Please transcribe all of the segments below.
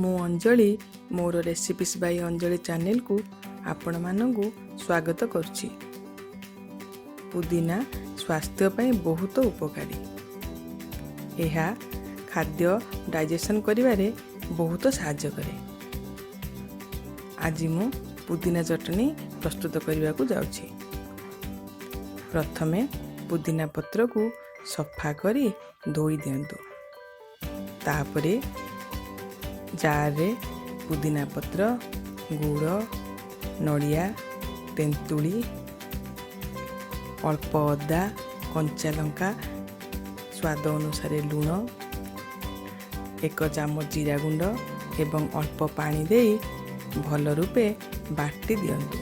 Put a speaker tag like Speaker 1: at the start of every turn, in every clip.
Speaker 1: ମୁଁ ଅଞ୍ଜଳି ମୋର ରେସିପିସ୍ ବାଇ ଅଞ୍ଜଳି ଚ୍ୟାନେଲକୁ ଆପଣମାନଙ୍କୁ ସ୍ୱାଗତ କରୁଛି। ପୁଦିନା ସ୍ୱାସ୍ଥ୍ୟ ପାଇଁ ବହୁତ ଉପକାରୀ। ଏହା ଖାଦ୍ୟ ଡାଇଜେସନ୍ କରିବାରେ ବହୁତ ସାହାଯ୍ୟ କରେ। ଆଜି ମୁଁ ପୁଦିନା ଚଟଣି ପ୍ରସ୍ତୁତ କରିବାକୁ ଯାଉଛି। ପ୍ରଥମେ ପୁଦିନା ପତ୍ରକୁ ସଫା କରି ଧୋଇ ଦିଅନ୍ତୁ। ତାପରେ ଜାରରେ ପୁଦିନା ପତ୍ର, ଗୁଡ଼, ନଡ଼ିଆ, ତେନ୍ତୁଳି, ଅଳ୍ପ ଅଦା, କଞ୍ଚା ଲଙ୍କା, ସ୍ୱାଦ ଅନୁସାରେ ଲୁଣ, 1 ଚାମଚ ଜିରା ଗୁଣ୍ଡ ଏବଂ ଅଳ୍ପ ପାଣି ଦେଇ ଭଲ ରୂପେ ବାଟି ଦିଅନ୍ତୁ।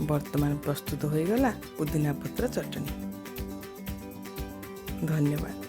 Speaker 1: ବର୍ତ୍ତମାନ ପ୍ରସ୍ତୁତ ହୋଇଗଲା ପୁଦିନା ପତ୍ର ଚଟଣି। ଧନ୍ୟବାଦ।